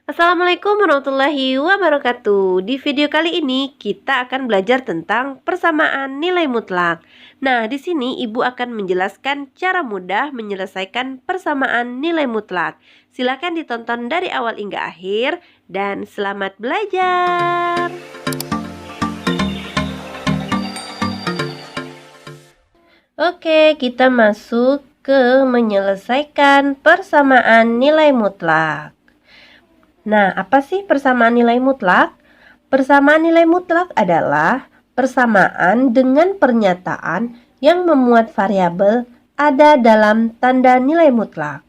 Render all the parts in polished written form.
Assalamualaikum warahmatullahi wabarakatuh. Di video kali ini kita akan belajar tentang persamaan nilai mutlak. Nah, di sini Ibu akan menjelaskan cara mudah menyelesaikan persamaan nilai mutlak. Silakan ditonton dari awal hingga akhir dan selamat belajar. Oke, kita masuk ke menyelesaikan persamaan nilai mutlak. Nah, apa sih persamaan nilai mutlak? Persamaan nilai mutlak adalah persamaan dengan pernyataan yang memuat variabel ada dalam tanda nilai mutlak.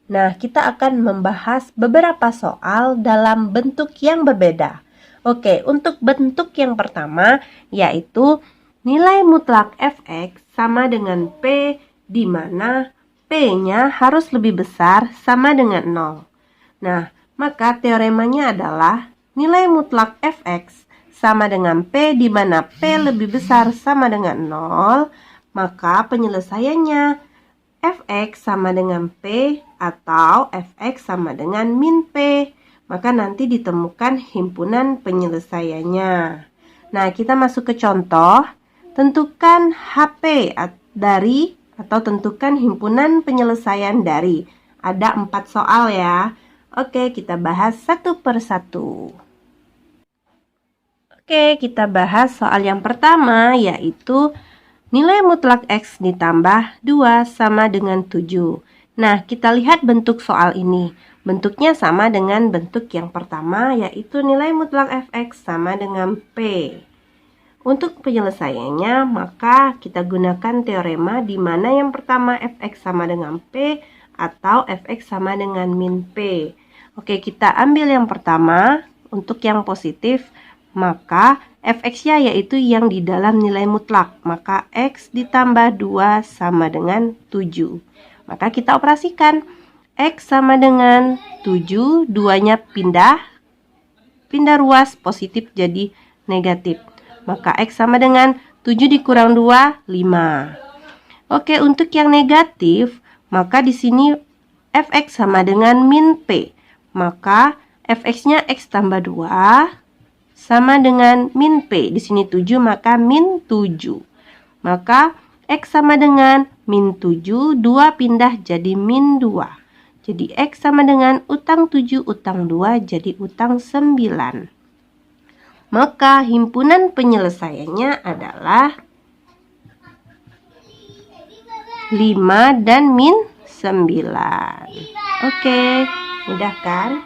Nah, kita akan membahas beberapa soal dalam bentuk yang berbeda. Oke, untuk bentuk yang pertama yaitu nilai mutlak fx sama dengan P di mana P-nya harus lebih besar sama dengan 0. Nah, maka teoremanya adalah nilai mutlak fx sama dengan P di mana P lebih besar sama dengan 0, maka penyelesaiannya fx sama dengan P atau fx sama dengan min P. Maka nanti ditemukan himpunan penyelesaiannya. Nah, kita masuk ke contoh. Tentukan HP dari atau tentukan himpunan penyelesaian dari. Ada 4 soal ya. Oke, kita bahas satu per satu. Oke, kita bahas soal yang pertama yaitu nilai mutlak X ditambah 2 sama dengan 7. Nah, kita lihat bentuk soal ini. Bentuknya sama dengan bentuk yang pertama yaitu nilai mutlak fx sama dengan P. Untuk penyelesaiannya, maka kita gunakan teorema di mana yang pertama fx sama dengan P atau fx sama dengan min P. Oke, kita ambil yang pertama. Untuk yang positif, maka fx-nya yaitu yang di dalam nilai mutlak. Maka x ditambah 2 sama dengan 7. Maka kita operasikan. X sama dengan 7, 2-nya pindah ruas, positif jadi negatif. Maka X sama dengan 7 dikurang 2, 5. Oke, untuk yang negatif, maka di sini fx sama dengan min P. Maka fx-nya X tambah 2 sama dengan min P. Di sini 7, maka min 7. Maka X sama dengan min 7, 2 pindah jadi min 2. Jadi X sama dengan utang 7, utang 2 jadi utang 9. Maka himpunan penyelesaiannya adalah 5 dan min 9. Oke, mudah kan?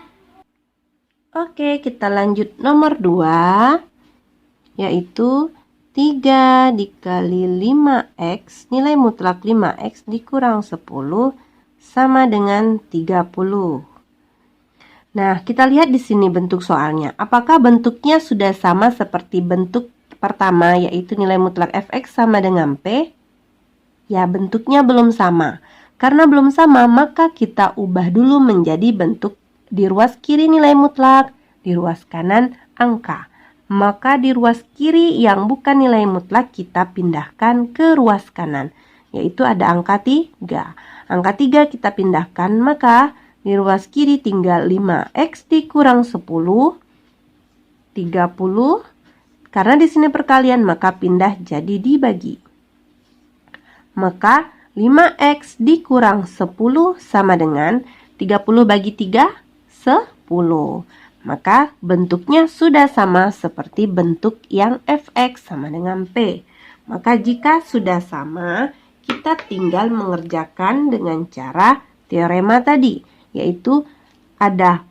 Oke, kita lanjut nomor 2 yaitu 3 dikali 5x, nilai mutlak 5x dikurang 10 sama dengan 30. Nah, kita lihat di sini bentuk soalnya. Apakah bentuknya sudah sama seperti bentuk pertama yaitu nilai mutlak fx sama dengan P? Ya, bentuknya belum sama. Karena belum sama, maka kita ubah dulu menjadi bentuk di ruas kiri nilai mutlak, di ruas kanan angka. Maka di ruas kiri yang bukan nilai mutlak kita pindahkan ke ruas kanan, yaitu ada angka 3. Angka 3 kita pindahkan, maka di ruas kiri tinggal 5x dikurang 10, 30. Karena di sini perkalian, maka pindah jadi dibagi. Maka 5x dikurang 10 sama dengan 30 bagi 3, 10. Maka bentuknya sudah sama seperti bentuk yang fx sama dengan P. Maka jika sudah sama, kita tinggal mengerjakan dengan cara teorema tadi, yaitu ada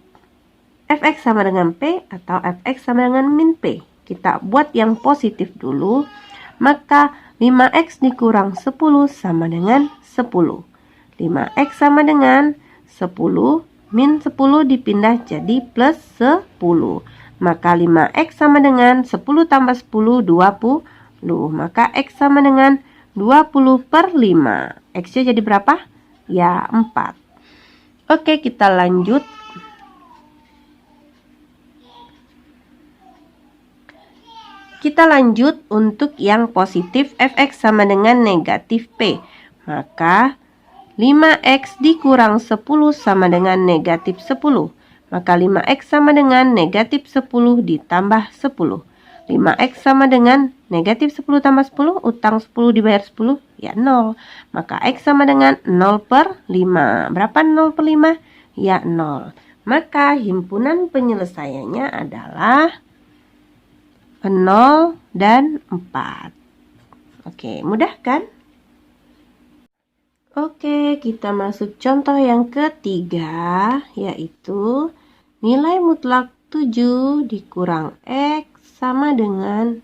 fx sama dengan P atau fx sama dengan min P. Kita buat yang positif dulu. Maka 5x dikurang 10 sama dengan 10. 5x sama dengan 10, min 10 dipindah jadi plus 10. Maka 5x sama dengan 10 tambah 10, 20. Maka x sama dengan 20 per 5. X-nya jadi berapa? Ya, 4. Oke, kita lanjut. Kita lanjut untuk yang positif fx sama dengan negatif P. Maka 5x dikurang 10 sama dengan negatif 10. Maka 5x sama dengan negatif 10 ditambah 10. 5x sama dengan negatif 10 tambah 10, utang 10 dibayar 10, ya 0. Maka x sama dengan 0 per 5. Berapa 0 per 5? Ya 0. Maka himpunan penyelesaiannya adalah 0 dan 4. Oke, mudah kan? Oke, kita masuk contoh yang ketiga, yaitu nilai mutlak 7 dikurang X sama dengan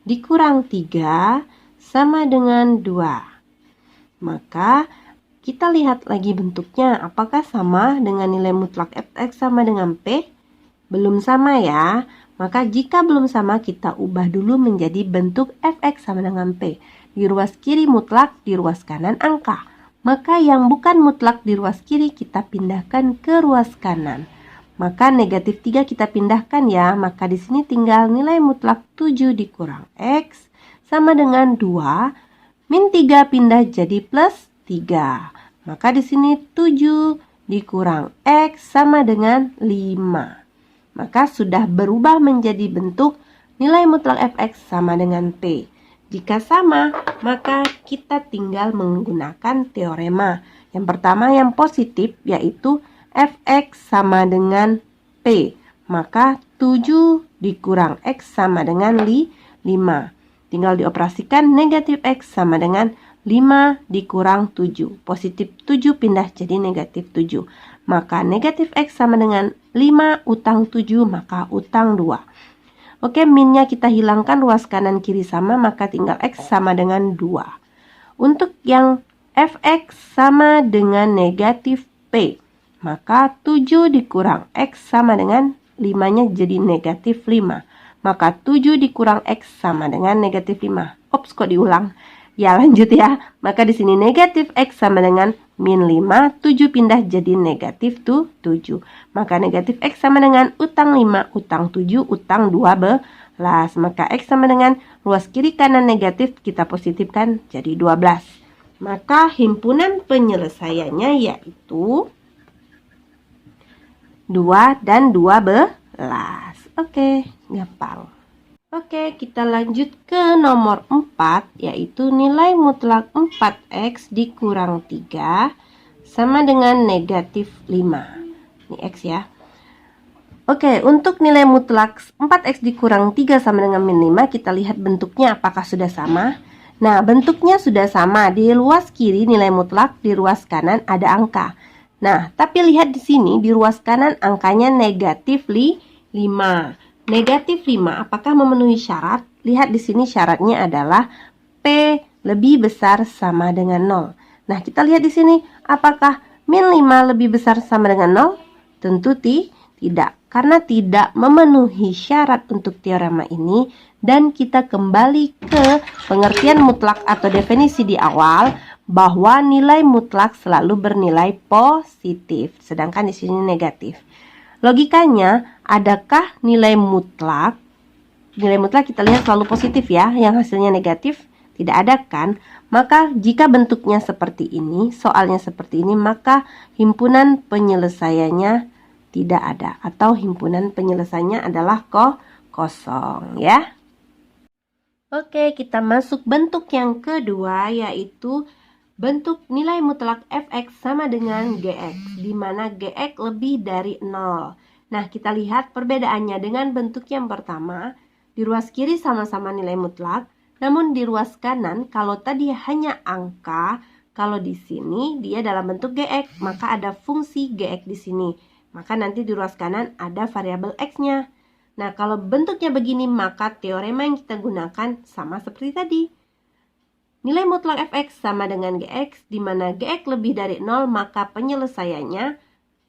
dikurang 3 sama dengan 2. Maka kita lihat lagi bentuknya, apakah sama dengan nilai mutlak Fx sama dengan P? Belum sama ya. Maka jika belum sama, kita ubah dulu menjadi bentuk Fx sama dengan P. Di ruas kiri mutlak, di ruas kanan angka. Maka yang bukan mutlak di ruas kiri kita pindahkan ke ruas kanan. Maka negatif 3 kita pindahkan ya. Maka di sini tinggal nilai mutlak 7 dikurang X sama dengan 2. Min 3 pindah jadi plus 3. Maka di sini 7 dikurang X sama dengan 5. Maka sudah berubah menjadi bentuk nilai mutlak Fx sama dengan P. Jika sama, maka kita tinggal menggunakan teorema. Yang pertama yang positif, yaitu Fx sama dengan P. Maka 7 dikurang X sama dengan 5. Tinggal dioperasikan negatif X sama dengan 5 dikurang 7. Positif 7 pindah jadi negatif 7. Maka negatif X sama dengan 5 utang 7, maka utang 2. Oke, minnya kita hilangkan, ruas kanan kiri sama, maka tinggal X sama dengan 2. Untuk yang Fx sama dengan negatif P, maka 7 dikurang X sama dengan 5-nya jadi negatif 5. Maka 7 dikurang X sama dengan negatif 5. Ops, kok diulang? Ya lanjut ya. Maka di sini negatif X sama dengan min 5, 7 pindah jadi negatif 7. Maka negatif X sama dengan utang 5, utang 7, utang 12. Maka X sama dengan ruas kiri kanan negatif, kita positifkan jadi 12. Maka himpunan penyelesaiannya yaitu 2 dan 12. Oke, gampang. Oke, kita lanjut ke nomor 4, yaitu nilai mutlak 4x dikurang 3 sama dengan negatif 5. Ini x ya. Oke, untuk nilai mutlak 4x dikurang 3 sama dengan min 5, kita lihat bentuknya apakah sudah sama. Nah, bentuknya sudah sama. Di ruas kiri nilai mutlak, di ruas kanan ada angka. Nah, tapi lihat di sini, di ruas kanan angkanya negatif 5. Negatif 5 apakah memenuhi syarat? Lihat di sini syaratnya adalah P lebih besar sama dengan 0. Nah, kita lihat di sini apakah min 5 lebih besar sama dengan 0? Tentu tidak, karena tidak memenuhi syarat untuk teorema ini. Dan kita kembali ke pengertian mutlak atau definisi di awal, bahwa nilai mutlak selalu bernilai positif, sedangkan di sini negatif. Logikanya, adakah nilai mutlak? Nilai mutlak kita lihat selalu positif ya, yang hasilnya negatif tidak ada kan? Maka jika bentuknya seperti ini, soalnya seperti ini, maka himpunan penyelesaiannya tidak ada, atau himpunan penyelesaiannya adalah kosong ya. Oke, kita masuk bentuk yang kedua, yaitu bentuk nilai mutlak Fx sama dengan Gx, di mana Gx lebih dari 0. Nah, kita lihat perbedaannya dengan bentuk yang pertama. Di ruas kiri sama-sama nilai mutlak, namun di ruas kanan, kalau tadi hanya angka, kalau di sini dia dalam bentuk Gx, maka ada fungsi Gx di sini. Maka nanti di ruas kanan ada variabel X-nya. Nah, kalau bentuknya begini, maka teorema yang kita gunakan sama seperti tadi. Nilai mutlak Fx sama dengan Gx, di mana Gx lebih dari 0, maka penyelesaiannya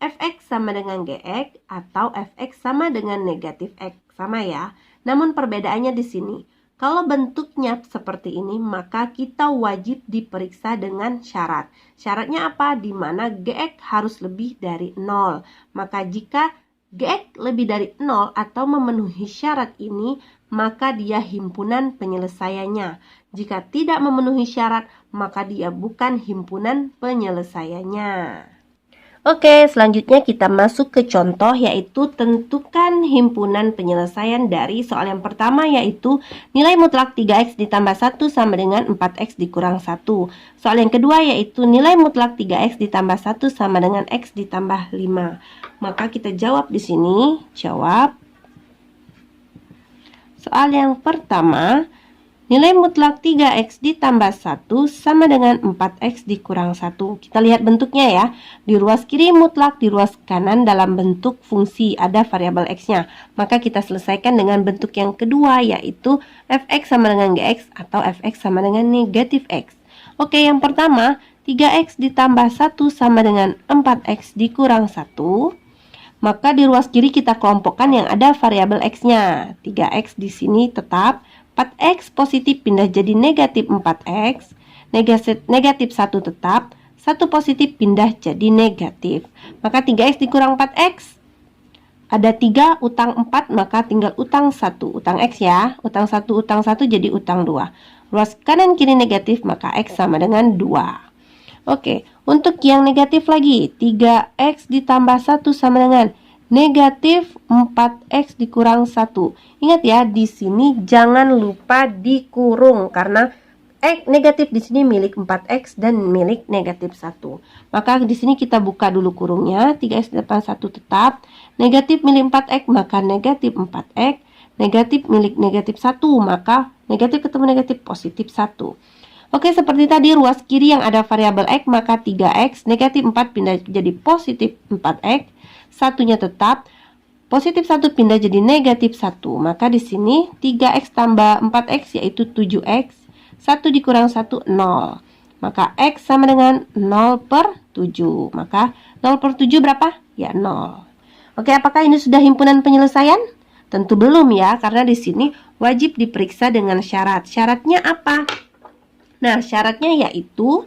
Fx sama dengan Gx atau Fx sama dengan negatif X. Sama ya. Namun perbedaannya di sini. Kalau bentuknya seperti ini, maka kita wajib diperiksa dengan syarat. Syaratnya apa? Di mana Gx harus lebih dari 0. Maka jika Gx lebih dari 0 atau memenuhi syarat ini, maka dia himpunan penyelesaiannya. Jika tidak memenuhi syarat, maka dia bukan himpunan penyelesaiannya. Oke, selanjutnya kita masuk ke contoh, yaitu tentukan himpunan penyelesaian dari soal yang pertama, yaitu nilai mutlak 3x ditambah 1 sama dengan 4x dikurang 1. Soal yang kedua yaitu nilai mutlak 3x ditambah 1 sama dengan x ditambah 5. Maka kita jawab di sini, jawab. Soal yang pertama, nilai mutlak 3x ditambah 1 sama dengan 4x dikurang 1. Kita lihat bentuknya ya. Di ruas kiri mutlak, di ruas kanan dalam bentuk fungsi, ada variabel x-nya. Maka kita selesaikan dengan bentuk yang kedua, yaitu fx sama dengan gx atau fx sama dengan negatif x. Oke, yang pertama, 3x ditambah 1 sama dengan 4x dikurang 1. Maka di ruas kiri kita kelompokkan yang ada variabel x-nya. 3x di sini tetap, 4x positif pindah jadi negatif 4x, negatif 1 tetap, 1 positif pindah jadi negatif. Maka 3x dikurang 4x, ada 3 utang 4, maka tinggal utang 1. Utang x ya, utang 1 jadi utang 2. Ruas kanan kiri negatif, maka x sama dengan 2. Oke, untuk yang negatif lagi, 3x ditambah 1 sama dengan negatif 4x dikurang 1. Ingat ya, di sini jangan lupa dikurung karena negatif di sini milik 4x dan milik negatif 1. Maka di sini kita buka dulu kurungnya, 3x ditambah 1 tetap, negatif milik 4x maka negatif 4x, negatif milik negatif 1 maka negatif ketemu negatif positif 1. Oke, seperti tadi ruas kiri yang ada variabel x, maka 3x, negatif 4 pindah jadi positif 4x, satunya tetap, positif 1 pindah jadi negatif 1. Maka di sini 3x tambah 4x yaitu 7x, 1 dikurang 1, 0. Maka x sama dengan 0 per 7. Maka 0 per 7 berapa? Ya 0. Oke, apakah ini sudah himpunan penyelesaian? Tentu belum ya, karena di sini wajib diperiksa dengan syarat. Syaratnya apa? Nah, syaratnya yaitu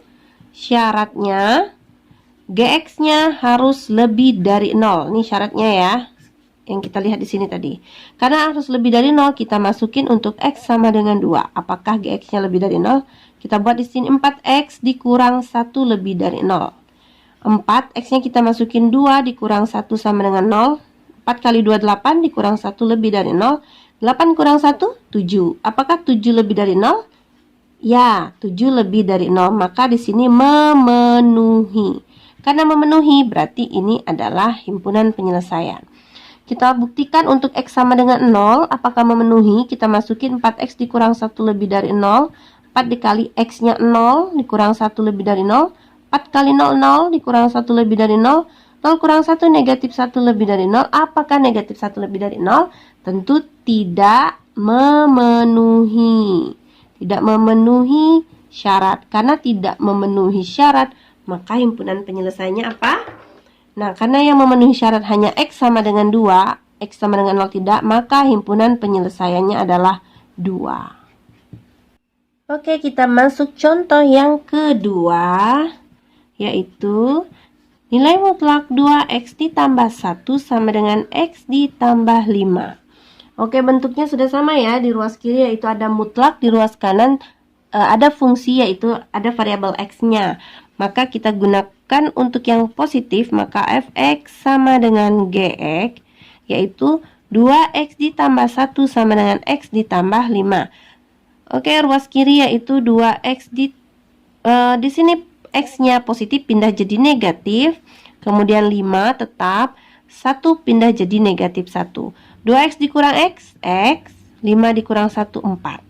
gx-nya harus lebih dari 0. Ini syaratnya ya, yang kita lihat di sini tadi. Karena harus lebih dari 0, kita masukin untuk x sama dengan 2. Apakah gx-nya lebih dari 0? Kita buat di sini 4x dikurang 1 lebih dari 0. 4, x-nya kita masukin 2 dikurang 1 sama dengan 0. 4 kali 2, 8 dikurang 1 lebih dari 0. 8 kurang 1, 7. Apakah 7 lebih dari 0? Ya, 7 lebih dari 0, maka di sini memenuhi. Karena memenuhi berarti ini adalah himpunan penyelesaian. Kita buktikan untuk x sama dengan 0, apakah memenuhi? Kita masukin 4x dikurang 1 lebih dari 0. 4 dikali x-nya 0 dikurang 1 lebih dari 0. 4 kali 0, 0 dikurang 1 lebih dari 0. 0 kurang 1 negatif 1 lebih dari 0. Apakah negatif 1 lebih dari 0? Tentu tidak memenuhi. Tidak memenuhi syarat. Karena tidak memenuhi syarat, maka himpunan penyelesaiannya apa? Nah, karena yang memenuhi syarat hanya x sama dengan 2, x sama dengan 0 tidak, maka himpunan penyelesaiannya adalah 2. Oke, kita masuk contoh yang kedua, yaitu nilai mutlak 2x ditambah 1 sama dengan x ditambah 5. Oke, bentuknya sudah sama ya. Di ruas kiri yaitu ada mutlak, di ruas kanan ada fungsi yaitu ada variabel x-nya. Maka kita gunakan untuk yang positif, maka fx sama dengan gx, yaitu 2x ditambah 1 sama dengan x ditambah 5. Oke, ruas kiri yaitu 2x di sini x-nya positif pindah jadi negatif, kemudian 5 tetap, 1 pindah jadi negatif 1. 2x dikurang x, 5 dikurang 1, 4.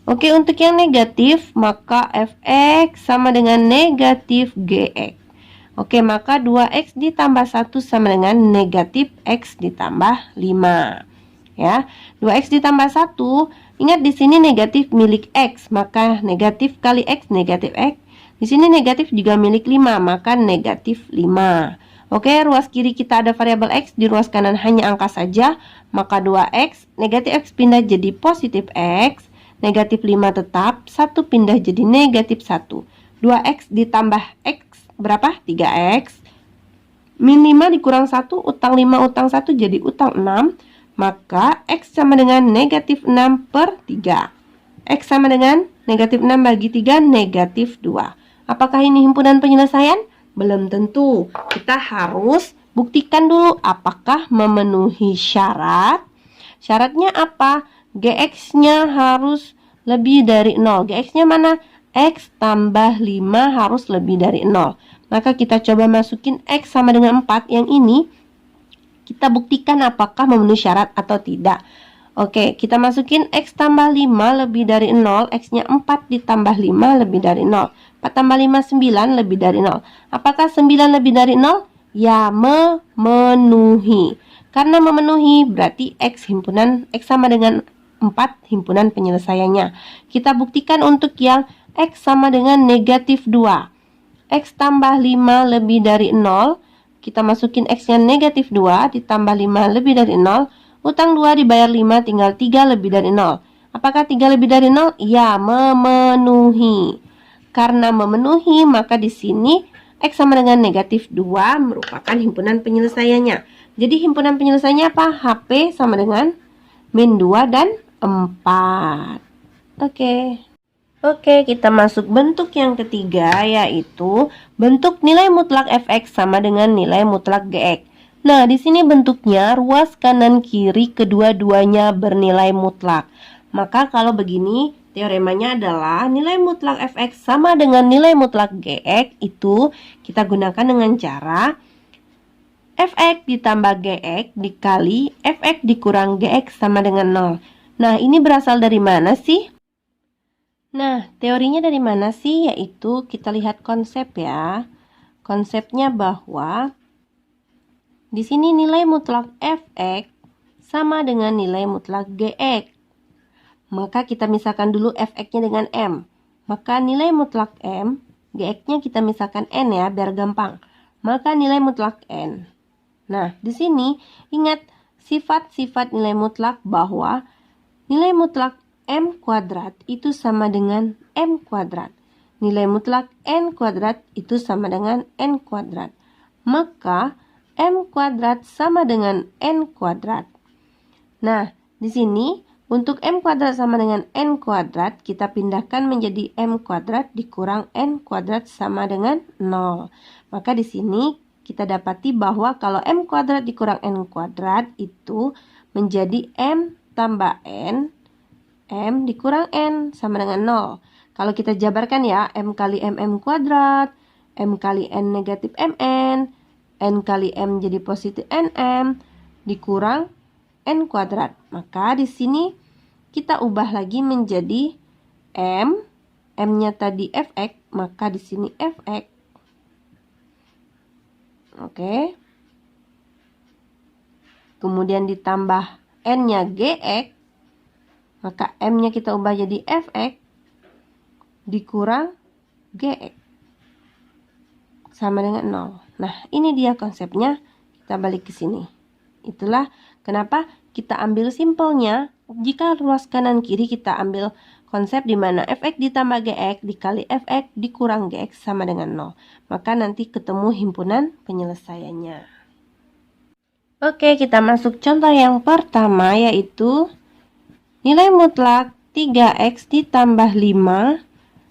Oke, untuk yang negatif, maka fx sama dengan negatif gx. Oke, maka 2x ditambah 1 sama dengan negatif x ditambah 5. Ya, 2x ditambah 1, ingat di sini negatif milik x, maka negatif kali x, negatif x. Di sini negatif juga milik 5, maka negatif 5. Oke, ruas kiri kita ada variabel x, di ruas kanan hanya angka saja, maka 2x, negatif x pindah jadi positif x, negatif 5 tetap, 1 pindah jadi negatif 1. 2x ditambah x, berapa? 3x. Min 5 dikurang 1, utang 5 utang 1 jadi utang 6, maka x sama dengan negatif 6 per 3. X sama dengan negatif 6 bagi 3, negatif 2. Apakah ini himpunan penyelesaian? Belum tentu. Kita harus buktikan dulu apakah memenuhi syarat. Syaratnya apa? Gx-nya harus lebih dari 0. Gx-nya mana? X tambah 5 harus lebih dari 0. Maka kita coba masukin X sama dengan 4. Yang ini kita buktikan apakah memenuhi syarat atau tidak. Oke, kita masukin X tambah 5 lebih dari 0. X-nya 4 ditambah 5 lebih dari 0. 4 tambah 5, 9 lebih dari 0. Apakah 9 lebih dari 0? Ya, memenuhi. Karena memenuhi berarti X himpunan X sama dengan 4 himpunan penyelesaiannya. Kita buktikan untuk yang X sama dengan negatif 2. X tambah 5 lebih dari 0. Kita masukin X-nya negatif 2 ditambah 5 lebih dari 0. Utang 2 dibayar 5 tinggal 3 lebih dari 0. Apakah 3 lebih dari 0? Ya, memenuhi. Karena memenuhi, maka di sini X sama dengan negatif 2 merupakan himpunan penyelesaiannya. Jadi himpunan penyelesaiannya apa? HP sama dengan min 2 dan 4. Oke, kita masuk bentuk yang ketiga, yaitu bentuk nilai mutlak fx sama dengan nilai mutlak gx. Nah, di sini bentuknya ruas kanan kiri kedua-duanya bernilai mutlak. Maka kalau begini, teoremanya adalah nilai mutlak fx sama dengan nilai mutlak gx itu kita gunakan dengan cara fx ditambah gx dikali fx dikurang gx sama dengan 0. Nah, ini berasal dari mana sih? Nah, teorinya dari mana sih? Yaitu kita lihat konsep ya. Konsepnya bahwa di sini nilai mutlak fx sama dengan nilai mutlak gx. Maka kita misalkan dulu fx-nya dengan m. Maka nilai mutlak m, gx-nya kita misalkan n ya, biar gampang. Maka nilai mutlak n. Nah, di sini ingat sifat-sifat nilai mutlak bahwa nilai mutlak m kuadrat itu sama dengan m kuadrat. Nilai mutlak n kuadrat itu sama dengan n kuadrat. Maka m kuadrat sama dengan n kuadrat. Nah, di sini untuk m kuadrat sama dengan n kuadrat kita pindahkan menjadi m kuadrat dikurang n kuadrat sama dengan 0. Maka di sini kita dapati bahwa kalau m kuadrat dikurang n kuadrat itu menjadi m tambah n, m dikurang n sama dengan 0. Kalau kita jabarkan ya, m kali m kuadrat, m kali n negatif mn, n kali m jadi positif nm, dikurang n kuadrat. Maka di sini kita ubah lagi menjadi m, m-nya tadi fx, maka di sini fx. Oke. Kemudian ditambah n-nya gx. Maka m-nya kita ubah jadi fx dikurang gx sama dengan 0. Nah, ini dia konsepnya. Kita balik ke sini. Itulah kenapa kita ambil simpelnya. Jika ruas kanan kiri kita ambil konsep di mana fx ditambah gx dikali fx dikurang gx sama dengan 0. Maka nanti ketemu himpunan penyelesaiannya. Oke, kita masuk contoh yang pertama, yaitu nilai mutlak 3x ditambah 5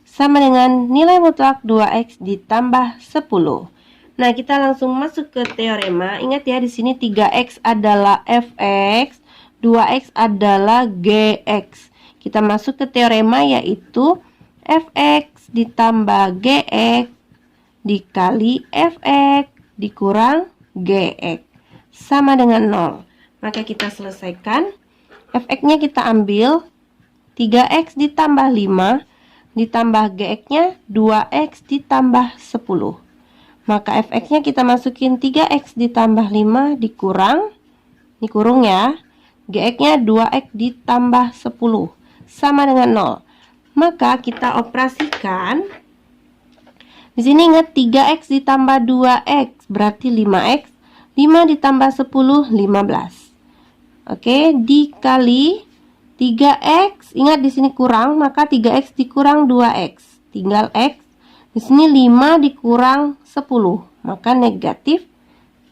sama dengan nilai mutlak 2x ditambah 10. Nah, kita langsung masuk ke teorema. Ingat ya, di sini 3x adalah fx, 2x adalah gx. Kita masuk ke teorema, yaitu fx ditambah gx dikali fx dikurang gx sama dengan 0. Maka kita selesaikan. Fx-nya kita ambil 3x ditambah 5 ditambah gx-nya 2x ditambah 10. Maka fx-nya kita masukin 3x ditambah 5 dikurung ya. Gx-nya 2x ditambah 10 sama dengan 0. Maka kita operasikan. Di sini ingat 3x ditambah 2x berarti 5x. 5 ditambah 10 15. Oke, dikali 3x. Ingat di sini kurang, maka 3x dikurang 2x. Tinggal x. Di sini 5 dikurang 10, maka negatif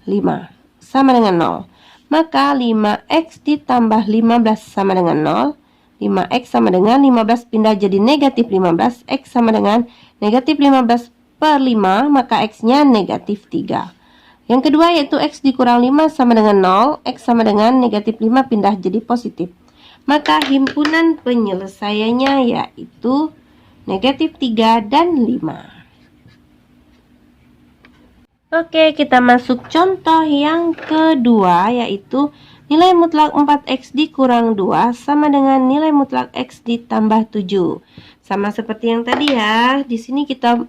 5 sama dengan 0. Maka 5x ditambah 15 sama dengan 0. 5x sama dengan 15 pindah jadi negatif 15. X sama dengan negatif 15 per 5, maka X-nya negatif 3. Yang kedua yaitu X dikurang 5 sama dengan 0, X sama dengan negatif 5 pindah jadi positif. Maka himpunan penyelesaiannya yaitu negatif 3 dan 5. Oke, kita masuk contoh yang kedua, yaitu nilai mutlak 4X dikurang 2 sama dengan nilai mutlak X ditambah 7. Sama seperti yang tadi ya. Di sini kita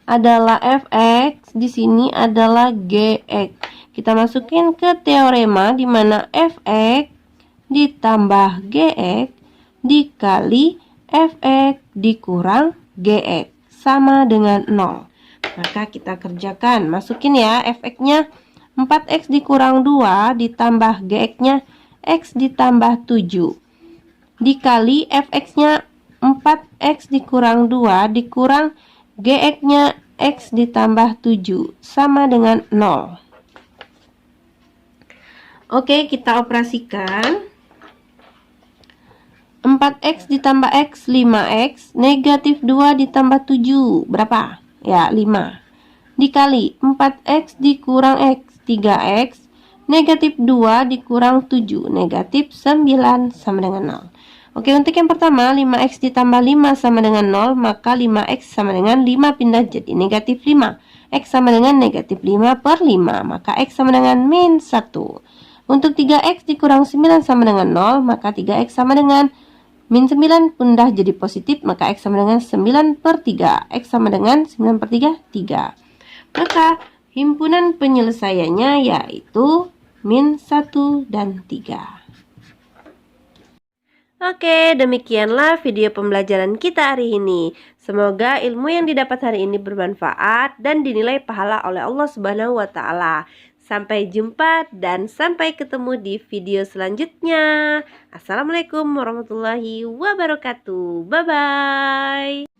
adalah Fx, di sini adalah Gx. Kita masukin ke teorema di mana Fx ditambah Gx dikali Fx dikurang Gx sama dengan 0. Maka kita kerjakan, masukin ya, Fx-nya 4X dikurang 2 ditambah Gx-nya X ditambah 7 dikali Fx-nya 4X dikurang 2 dikurang Gx-nya X ditambah 7 sama dengan 0. Oke, kita operasikan. 4X ditambah X 5X, negatif 2 ditambah 7 berapa? Ya, 5. Dikali 4X dikurang X 3X, negatif 2 dikurang 7, negatif 9 sama dengan 0. Oke, untuk yang pertama 5X ditambah 5 sama dengan 0, maka 5X sama dengan 5 pindah jadi negatif 5. X sama dengan negatif 5 per 5, maka X sama dengan min 1. Untuk 3X dikurang 9 sama dengan 0, maka 3X sama dengan min 9 pindah jadi positif, maka X sama dengan 9 per 3. X sama dengan 9 per 3, 3. Maka himpunan penyelesaiannya yaitu min 1 dan 3. Oke, demikianlah video pembelajaran kita hari ini. Semoga ilmu yang didapat hari ini bermanfaat dan dinilai pahala oleh Allah Subhanahu wa Ta'ala. Sampai jumpa dan sampai ketemu di video selanjutnya. Assalamualaikum warahmatullahi wabarakatuh. Bye bye.